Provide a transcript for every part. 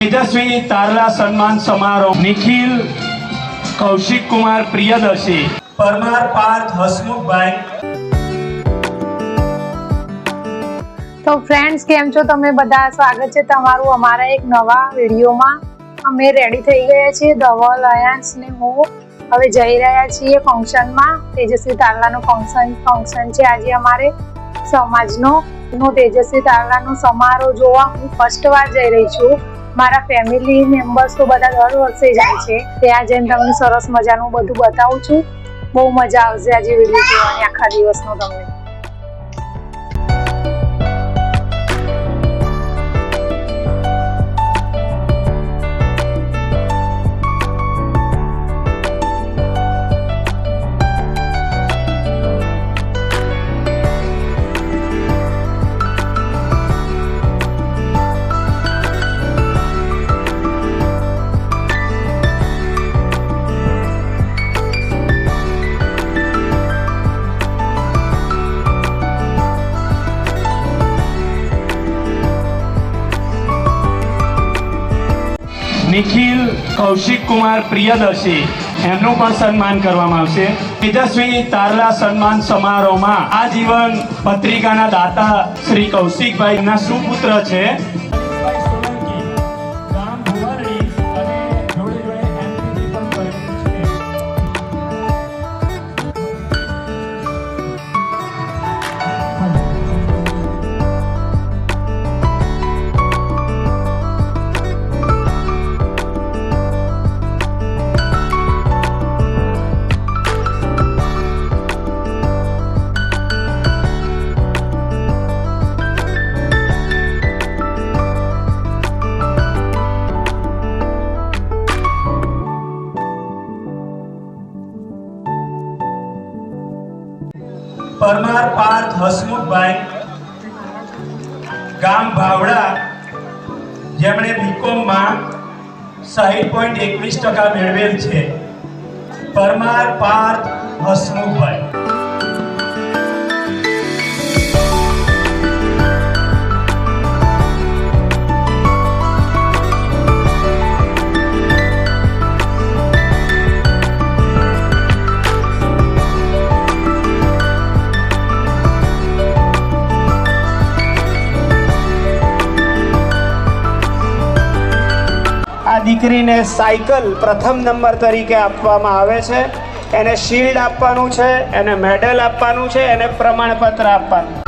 तेजस्वी तारला सम्मान समारोह निखिल कौशिक कुमार प्रियदर्शी परमार पार्थ हसमुख भाई। तो फ्रेंड्स केम छो तमे बधा? स्वागत है तमारू अमारा एक नवा विडियो में। अमे रेडी थई गया छे धवल अयांश ने हूँ हवे जई रह्या छीए फंक्शन में। तेजस्वी तारलानो फंक्शन छे आज अमारे समाजनो तेजस्वी तारलानो समारोह जोवा हूँ फर्स्ट बार जई रही छूं। मारा फेमिली मेम्बर्स तो बधा दर वर्षे जाय छे, त्यां जईने तमने सरस मजानुं बधुं बतावुं छुं। बहु मजा आवशे आज विडियो जोवानी आखा दिवसनो तमने। निखिल कौशिक कुमार प्रियदर्शी एमનું પણ સન્માન કરવામાં આવશે। તેજસ્વી તારલા સન્માન સમારોહમાં આજીવન પત્રિકાના દાતા શ્રી કૌશિકભાઈ ના સુપુત્ર છે परमार पार्थ हसमुख भाई गाम भावड़ा जेमणे बीकॉम में 60.21% मेळवेल छे। परमार पार्थ हसमुख भाई। આ દીકરીને સાયકલ પ્રથમ નંબર તરીકે આપવામાં આવે છે। એને શિલ્ડ આપવાનું છે, એને મેડલ આપવાનું છે, એને પ્રમાણપત્ર આપવાનું।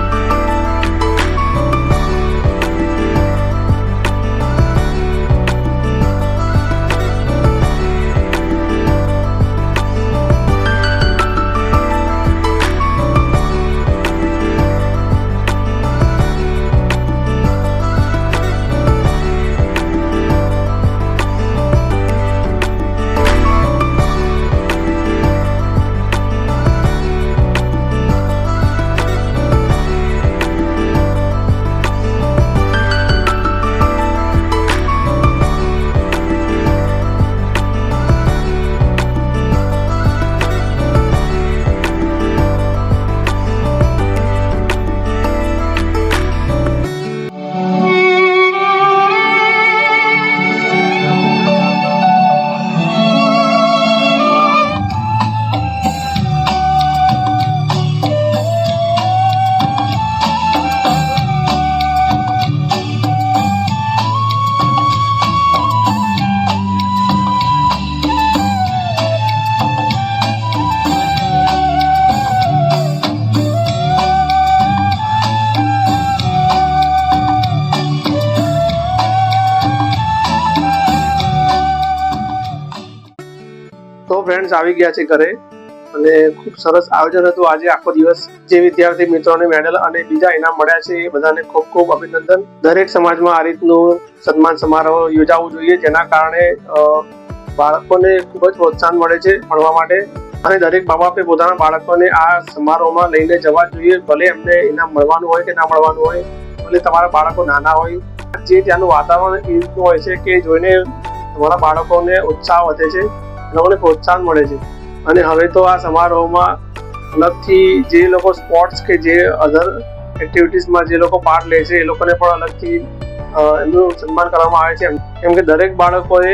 તો ફ્રેન્ડ્સ આવી ગયા છે ઘરે અને ખૂબ સરસ આયોજન હતું આજે આખો દિવસ। જે વિદ્યાર્થી મિત્રોને મેડલ અને બીજા ઇનામ મળ્યા છે એ બધાને ખૂબ ખૂબ અભિનંદન। દરેક સમાજમાં આ રીતનું સન્માન સમારોહ યોજાવું જોઈએ, જેના કારણે બાળકોને ખૂબ જ પ્રોત્સાહન મળે છે ભણવા માટે અને દરેક મા બાપે પોતાના બાળકોને આ સમારોહમાં લઈને જવા જોઈએ। ભલે એમને ઇનામ મળવાનું હોય કે ના મળવાનું હોય, ભલે તમારા બાળકો નાના હોય, જે ત્યાંનું વાતાવરણ એ રીતનું હોય છે કે જોઈને તમારા બાળકોને ઉત્સાહ વધે છે, લોકોને પ્રોત્સાહન મળે છે। અને હવે તો આ સમારોહમાં અલગથી જે લોકો સ્પોર્ટ્સ કે જે અધર એક્ટિવિટીઝમાં જે લોકો પાર્ટ લે છે એ લોકોને પણ અલગથી એમનું સન્માન કરવામાં આવે છે, કેમ કે દરેક બાળકોએ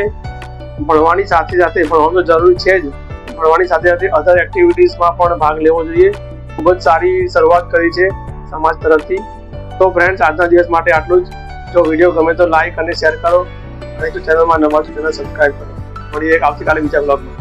ભણવાની સાથે સાથે ભણવાનું તો જરૂરી છે જ, ભણવાની સાથે સાથે અધર એક્ટિવિટીઝમાં પણ ભાગ લેવો જોઈએ. ખૂબ જ સારી શરૂઆત કરી છે સમાજ તરફથી. તો ફ્રેન્ડ્સ, આજના દિવસ માટે આટલું જ. જો વિડીયો ગમે તો લાઈક અને શેર કરો, અને જો ચેનલમાં નવા છો ચેનલ સબસ્ક્રાઈબ કરો. મળીએ આવતીકાલે બીજા બ્લોગમાં.